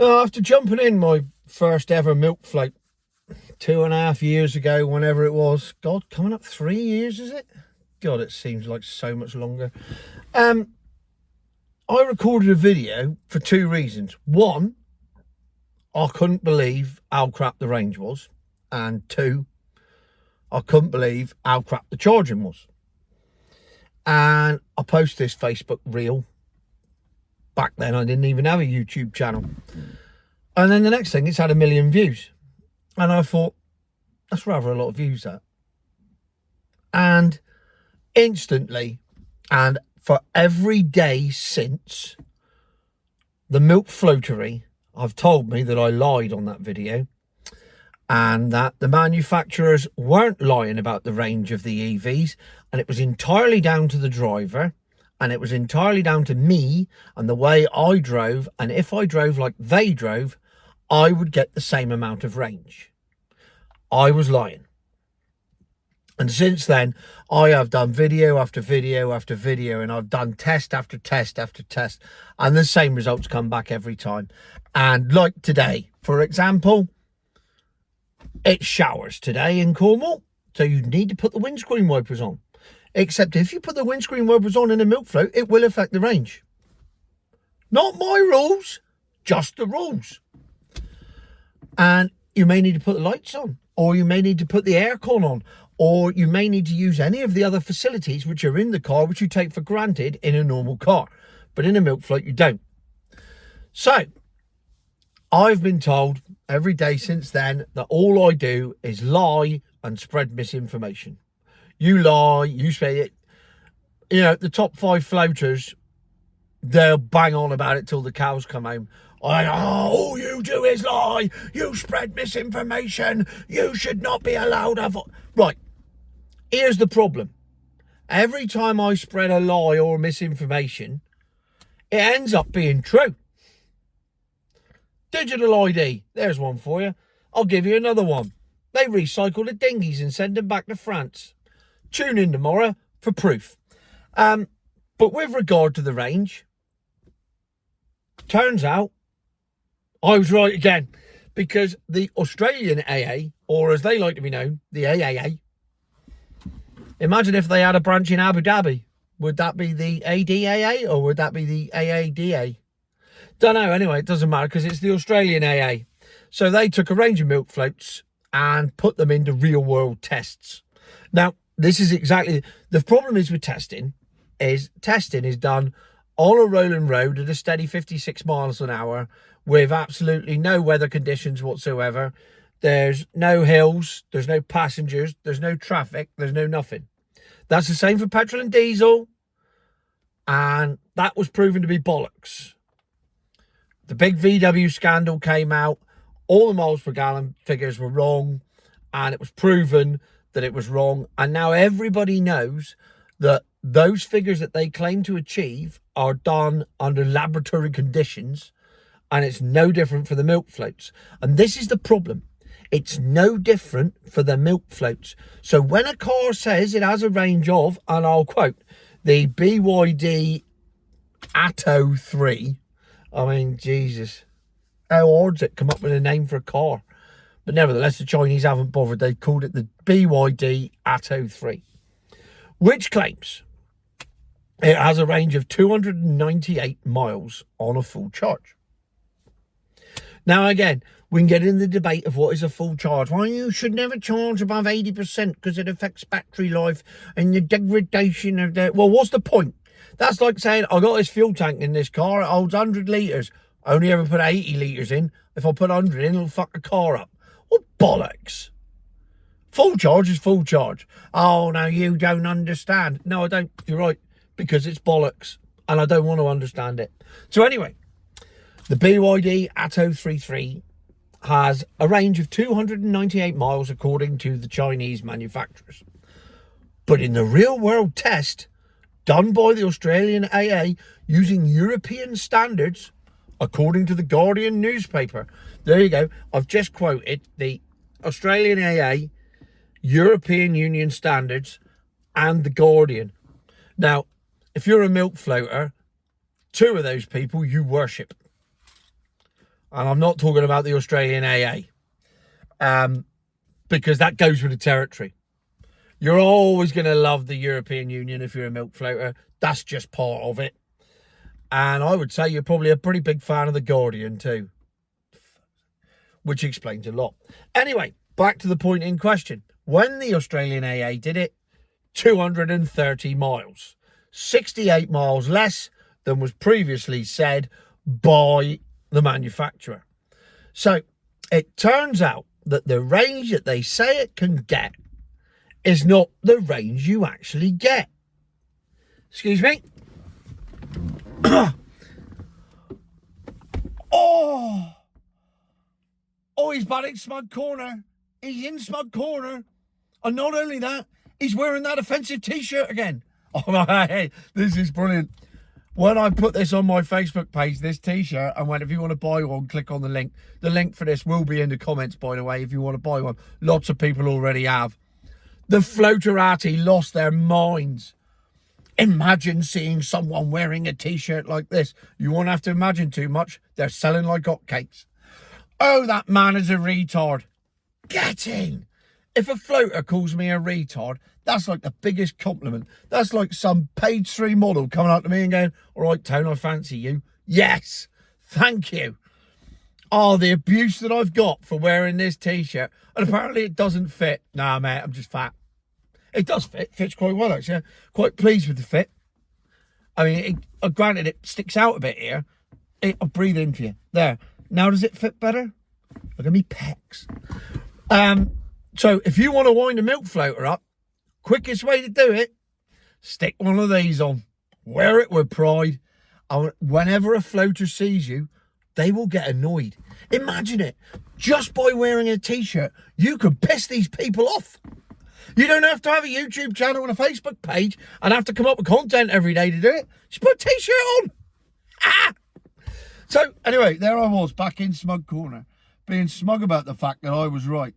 After jumping in my first ever milk float 2.5 years ago, whenever it was, God, coming up 3 years, is it? God, it seems like so much longer. I recorded a video for two reasons. One, I couldn't believe how crap the range was. And two, I couldn't believe how crap the charging was. And I posted this Facebook reel. Back then, I didn't even have a YouTube channel. And then the next thing, it's had 1 million views. And I thought, that's rather a lot of views, that. And instantly, and for every day since, the milk floatery have told me that I lied on that video, and that the manufacturers weren't lying about the range of the EVs, and it was entirely down to the driver, and it was entirely down to me and the way I drove, and if I drove like they drove, I would get the same amount of range. I was lying. And since then, I have done video after video after video, and I've done test after test after test, and the same results come back every time. And like today, for example, it showers today in Cornwall, so you need to put the windscreen wipers on. Except if you put the windscreen wipers on in a milk float, it will affect the range. Not my rules, just the rules. And you may need to put the lights on, or you may need to put the aircon on, or you may need to use any of the other facilities which are in the car, which you take for granted in a normal car. But in a milk float, you don't. So, I've been told every day since then that all I do is lie and spread misinformation. You lie, you say it. You know, the top 5 floaters, they'll bang on about it till the cows come home. All you do is lie. You spread misinformation. You should not be allowed to... Right. Here's the problem. Every time I spread a lie or misinformation, it ends up being true. Digital ID. There's one for you. I'll give you another one. They recycle the dinghies and send them back to France. Tune in tomorrow for proof. But with regard to the range, turns out I was right again, because the Australian AA, or as they like to be known, the AAA, imagine if they had a branch in Abu Dhabi. Would that be the ADAA or would that be the AADA? Don't know. Anyway, it doesn't matter because it's the Australian AA. So they took a range of milk floats and put them into real world tests. Now, this is exactly... The problem is with testing is done on a rolling road at a steady 56 miles an hour with absolutely no weather conditions whatsoever. There's no hills, there's no passengers, there's no traffic, there's no nothing. That's the same for petrol and diesel, and that was proven to be bollocks. The big VW scandal came out, all the miles per gallon figures were wrong, and it was proven that it was wrong, and now everybody knows that those figures that they claim to achieve are done under laboratory conditions, and it's no different for the milk floats. And this is the problem. It's no different for the milk floats. So when a car says it has a range of, and I'll quote, the BYD Atto 3, I mean, Jesus, how hard's it come up with a name for a car? But nevertheless, the Chinese haven't bothered. They've called it the BYD Atto 3, which claims it has a range of 298 miles on a full charge. Now, again, we can get in the debate of what is a full charge. Well, you should never charge above 80% because it affects battery life and the degradation of the... Well, what's the point? That's like saying, I got this fuel tank in this car, it holds 100 litres. I only ever put 80 litres in. If I put 100 in, it'll fuck the car up. What bollocks? Full charge is full charge. Oh, no, you don't understand. No, I don't. You're right. Because it's bollocks. And I don't want to understand it. So anyway, the BYD Atto 33 has a range of 298 miles according to the Chinese manufacturers. But in the real world test done by the Australian AA using European standards, according to the Guardian newspaper, there you go, I've just quoted the Australian AA, European Union standards, and the Guardian. Now, if you're a milk floater, two of those people you worship. And I'm not talking about the Australian AA. Because that goes with the territory. You're always going to love the European Union if you're a milk floater. That's just part of it. And I would say you're probably a pretty big fan of The Guardian too. Which explains a lot. Anyway, back to the point in question. When the Australian AA did it, 230 miles. 68 miles less than was previously said by the manufacturer. So it turns out that the range that they say it can get is not the range you actually get. Excuse me. Oh, he's back in Smug Corner. He's in Smug Corner. And not only that, he's wearing that offensive t-shirt again. Oh, hey, this is brilliant. When I put this on my Facebook page, this t-shirt, and went, if you want to buy one, click on the link. The link for this will be in the comments, by the way, if you want to buy one. Lots of people already have. The floaterati lost their minds. Imagine seeing someone wearing a t-shirt like this. You won't have to imagine too much. They're selling like hotcakes. Oh, that man is a retard. Get in. If a floater calls me a retard, that's like the biggest compliment. That's like some page 3 model coming up to me and going, all right, Tone, I fancy you. Yes, thank you. Oh, the abuse that I've got for wearing this t-shirt. And apparently it doesn't fit. Nah, mate, I'm just fat. It does fit. It fits quite well, actually. I'm quite pleased with the fit. I mean, granted, it sticks out a bit here. I'll breathe in for you. There. Now does it fit better? Look at me pecs. So if you want to wind a milk floater up, quickest way to do it, stick one of these on. Wear it with pride. And whenever a floater sees you, they will get annoyed. Imagine it. Just by wearing a t-shirt, you could piss these people off. You don't have to have a YouTube channel and a Facebook page and have to come up with content every day to do it. Just put a t-shirt on. Ah! So anyway, there I was back in Smug Corner, being smug about the fact that I was right.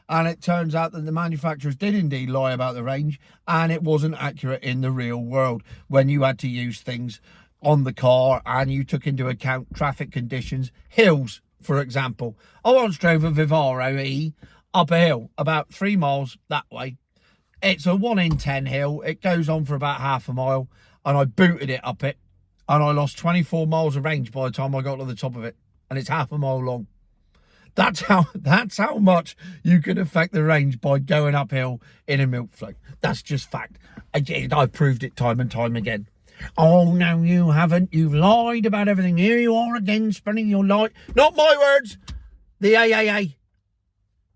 And it turns out that the manufacturers did indeed lie about the range, and it wasn't accurate in the real world when you had to use things on the car and you took into account traffic conditions. Hills, for example. I once drove a Vivaro E up a hill about 3 miles that way. It's a 1 in 10 hill. It goes on for about half a mile, and I booted it up it, and I lost 24 miles of range by the time I got to the top of it, and it's half a mile long. That's how much you can affect the range by going uphill in a milk float. That's just fact. I've proved it time and time again. Oh, no, you haven't. You've lied about everything. Here you are again, spreading your lie. Not my words. The AAA.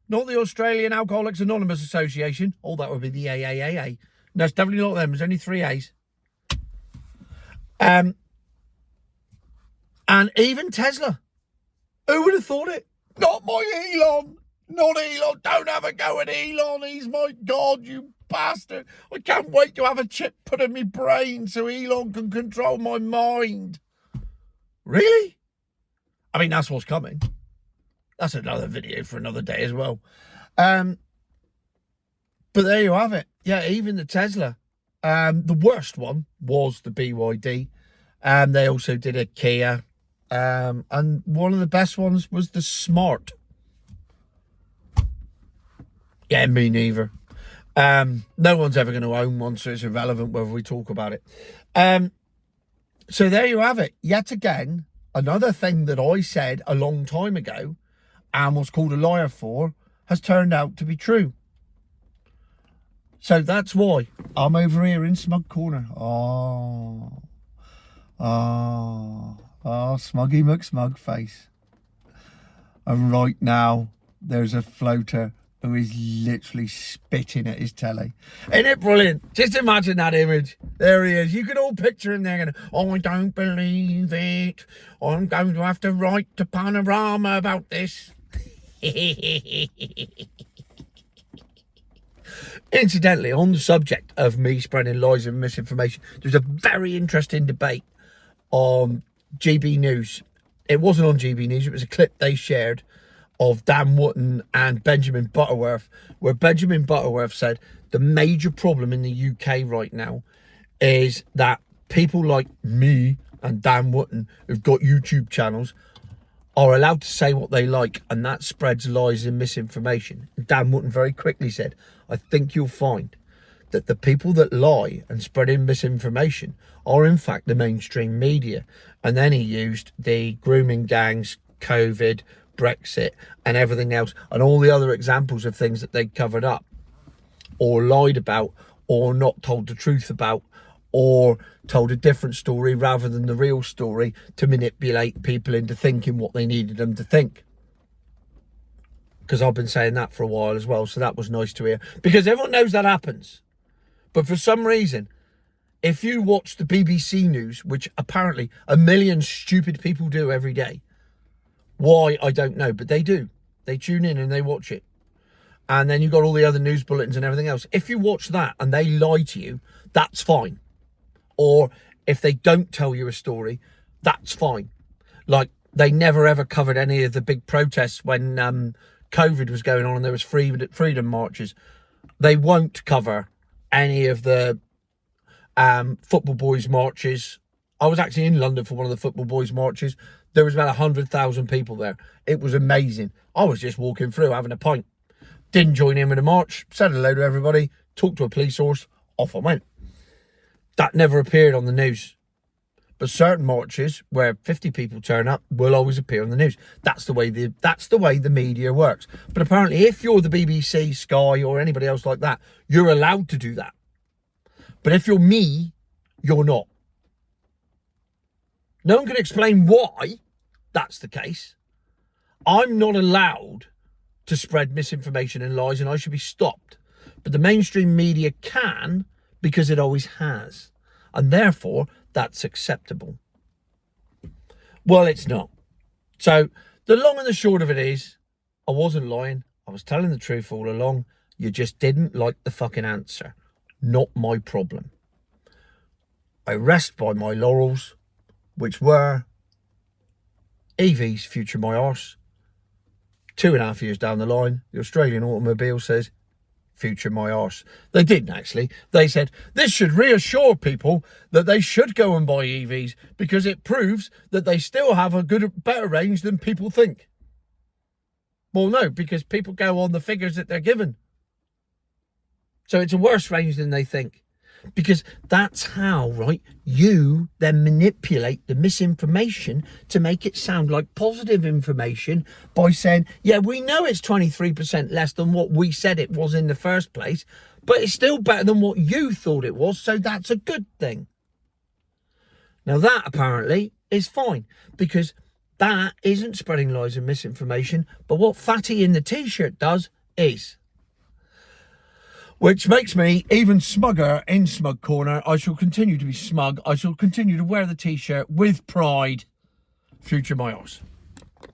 Not the Australian Alcoholics Anonymous Association. Oh, that would be the AAAA. No, it's definitely not them. There's only 3 A's. And even Tesla. Who would have thought it? Not my Elon. Not Elon. Don't have a go at Elon. He's my God, you bastard. I can't wait to have a chip put in my brain so Elon can control my mind. Really? I mean, that's what's coming. That's another video for another day as well. But there you have it. Yeah, even the Tesla. The worst one was the BYD. They also did a Kia. And one of the best ones was the Smart. Yeah, me neither. No one's ever going to own one, so it's irrelevant whether we talk about it. So there you have it. Yet again, another thing that I said a long time ago and was called a liar for has turned out to be true. So that's why I'm over here in Smug Corner. Oh, Smuggy McSmugface. And right now, there's a floater who is literally spitting at his telly. Isn't it brilliant? Just imagine that image. There he is. You can all picture him there going, oh, I don't believe it. I'm going to have to write to Panorama about this. Incidentally, on the subject of me spreading lies and misinformation, there's a very interesting debate on GB News. It wasn't on GB News, it was a clip they shared of Dan Wootton and Benjamin Butterworth, where Benjamin Butterworth said the major problem in the UK right now is that people like me and Dan Wootton, who've got YouTube channels, are allowed to say what they like, and that spreads lies and misinformation. Dan Wootton very quickly said, I think you'll find that the people that lie and spread in misinformation are in fact the mainstream media. And then he used the grooming gangs, COVID, Brexit, and everything else, and all the other examples of things that they covered up or lied about or not told the truth about or told a different story rather than the real story to manipulate people into thinking what they needed them to think. Because I've been saying that for a while as well, so that was nice to hear. Because everyone knows that happens. But for some reason, if you watch the BBC News, which apparently a million stupid people do every day, why, I don't know, but they do. They tune in and they watch it. And then you've got all the other news bulletins and everything else. If you watch that and they lie to you, that's fine. Or if they don't tell you a story, that's fine. Like, they never ever covered any of the big protests when COVID was going on and there was freedom marches. They won't cover any of the football boys marches. I was actually in London for one of the football boys marches. There was about 100,000 people there. It was amazing. I was just walking through having a pint. Didn't join in with the march. Said hello to everybody. Talked to a police horse. Off I went. That never appeared on the news. But certain marches where 50 people turn up will always appear on the news. That's the way the media works. But apparently if you're the BBC, Sky or anybody else like that, you're allowed to do that. But if you're me, you're not. No one can explain why that's the case. I'm not allowed to spread misinformation and lies, and I should be stopped. But the mainstream media can, because it always has. And therefore, that's acceptable. Well, it's not. So, the long and the short of it is, I wasn't lying. I was telling the truth all along. You just didn't like the fucking answer. Not my problem. I rest by my laurels, which were EVs, future my arse. 2.5 years down the line, the Australian Automobile says, future my arse. They didn't actually. They said, this should reassure people that they should go and buy EVs because it proves that they still have a better range than people think. Well, no, because people go on the figures that they're given. So it's a worse range than they think. Because that's how, right, you then manipulate the misinformation to make it sound like positive information by saying, yeah, we know it's 23% less than what we said it was in the first place, but it's still better than what you thought it was, so that's a good thing. Now that apparently is fine, because that isn't spreading lies and misinformation, but what Fatty in the t-shirt does is. Which makes me even smugger in Smug Corner. I shall continue to be smug. I shall continue to wear the t-shirt with pride. Future my arse.